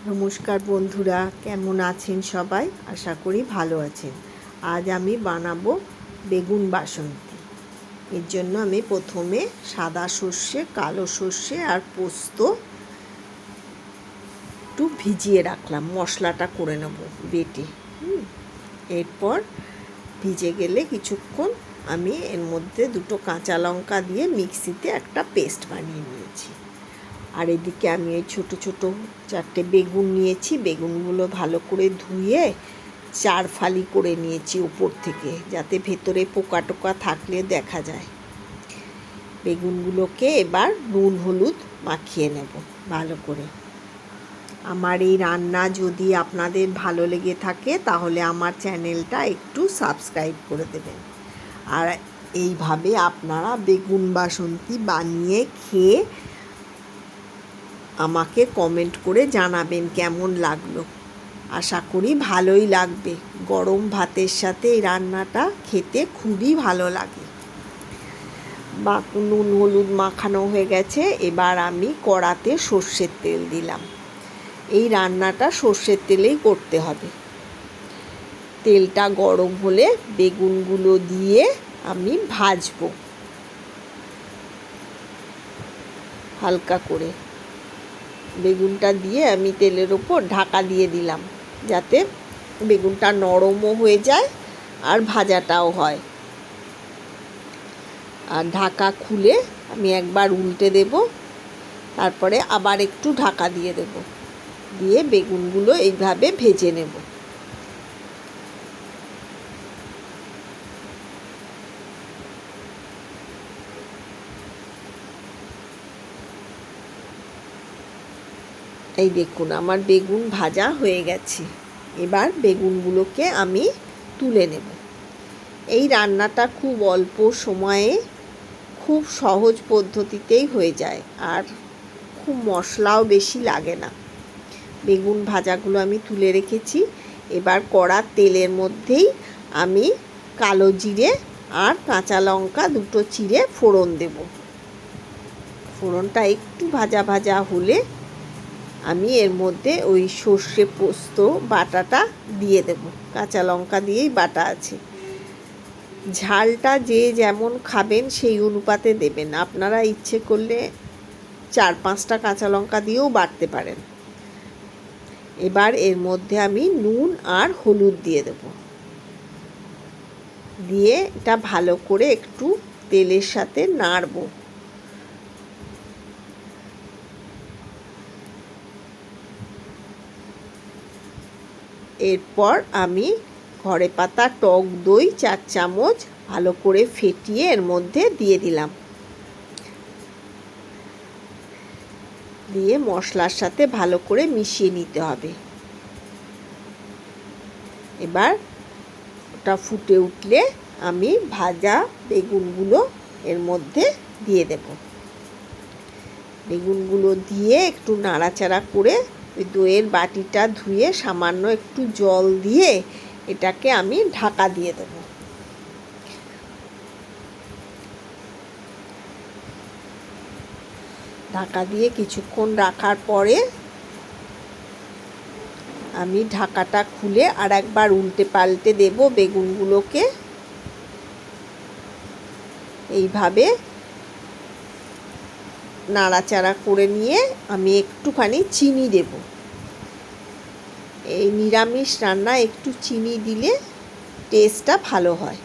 নমস্কার বন্ধুরা, কেমন আছেন সবাই? আশা করি ভালো আছেন। আজ আমি বানাবো বেগুন বাসন্তী। এর জন্য আমি প্রথমে সাদা সর্ষে, কালো সর্ষে আর পোস্ত একটু ভিজিয়ে রাখলাম। মশলাটা করে নেব বেটে। এরপর ভিজে গেলে কিছুক্ষণ আমি এর মধ্যে দুটো কাঁচা লঙ্কা দিয়ে মিক্সিতে একটা পেস্ট বানিয়ে নিয়েছি। আর এদিকে আমি এই ছোটো ছোটো 4টে বেগুন নিয়েছি। বেগুনগুলো ভালো করে ধুয়ে 4 ফালি করে নিয়েছি উপর থেকে, যাতে ভেতরে পোকা টোকা থাকলে দেখা যায়। বেগুনগুলোকে এবার নুন হলুদ মাখিয়ে নেব ভালো করে। আমার এই রান্না যদি আপনাদের ভালো লেগে থাকে তাহলে আমার চ্যানেলটা একটু সাবস্ক্রাইব করে দেবেন। আর এইভাবে আপনারা বেগুন বাসন্তী বানিয়ে খেয়ে আমাকে কমেন্ট করে জানাবেন কেমন লাগলো। আশা করি ভালোই লাগবে। গরম ভাতের সাথে এই রান্নাটা খেতে খুবই ভালো লাগে। নুন হলুদ মাখানো হয়ে গেছে। এবার আমি কড়াতে সর্ষের তেল দিলাম। এই রান্নাটা সর্ষের তেলেই করতে হবে। তেলটা গরম হলে বেগুনগুলো দিয়ে আমি ভাজবো হালকা করে। বেগুনটা দিয়ে আমি তেলের ওপর ঢাকা দিয়ে দিলাম, যাতে বেগুনটা নরমও হয়ে যায় আর ভাজাটাও হয়। আর ঢাকা খুলে আমি একবার উল্টে দেব, তারপরে আবার একটু ঢাকা দিয়ে দেব, দিয়ে বেগুনগুলো এইভাবে ভেজে নেব। এই দেখুন আমার বেগুন ভাজা হয়ে গেছে। এবার বেগুনগুলোকে আমি তুলে নেব। এই রান্নাটা খুব অল্প সময়ে খুব সহজ পদ্ধতিতেই হয়ে যায়, আর খুব মশলাও বেশি লাগে না। বেগুন ভাজাগুলো আমি তুলে রেখেছি। এবার কড়ার তেলের মধ্যেই আমি কালো জিরে আর কাঁচা লঙ্কা দুটো চিড়ে ফোড়ন দেব। ফোড়নটা একটু ভাজা ভাজা হলে আমি এর মধ্যে ওই সর্ষে পোস্ত বাটাটা দিয়ে দেব। কাঁচা লঙ্কা দিয়েই বাটা আছে। ঝালটা যে যেমন খাবেন সেই অনুপাতে দেবেন। আপনারা ইচ্ছে করলে 4-5টা কাঁচা লঙ্কা দিয়েও বাটতে পারেন। এবার এর মধ্যে আমি নুন আর হলুদ দিয়ে দেব। দিয়ে এটা ভালো করে একটু তেলের সাথে নাড়বো। এরপর আমি ঘরে পাতা টক দই 4 চামচ ভালো করে ফেটিয়ে এর মধ্যে দিয়ে দিলাম। দিয়ে মশলার সাথে ভালো করে মিশিয়ে নিতে হবে। এবার ওটা ফুটে উঠলে আমি ভাজা বেগুনগুলো এর মধ্যে দিয়ে দেব। বেগুনগুলো দিয়ে একটু নাড়াচাড়া করে ওই দইয়ের বাটিটা ধুয়ে সামান্য একটু জল দিয়ে এটাকে আমি ঢাকা দিয়ে দেব। ঢাকা দিয়ে কিছুক্ষণ রাখার পরে আমি ঢাকাটা খুলে আর একবার উল্টে পাল্টে দেব বেগুনগুলোকে। এইভাবে নাড়াচাড়া করে নিয়ে আমি একটুখানি চিনি দেব। এই নিরামিষ রান্না একটু চিনি দিলে টেস্টটা ভালো হয়।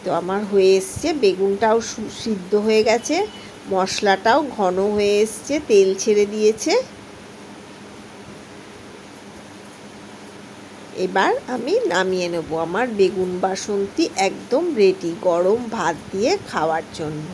তো আমার হয়ে এসছে, বেগুনটাও সিদ্ধ হয়ে গেছে, মশলাটাও ঘন হয়ে এসছে, তেল ছেড়ে দিয়েছে। এবার আমি নামিয়ে নেব। আমার বেগুন বাসন্তী একদম রেডি গরম ভাত দিয়ে খাওয়ার জন্য।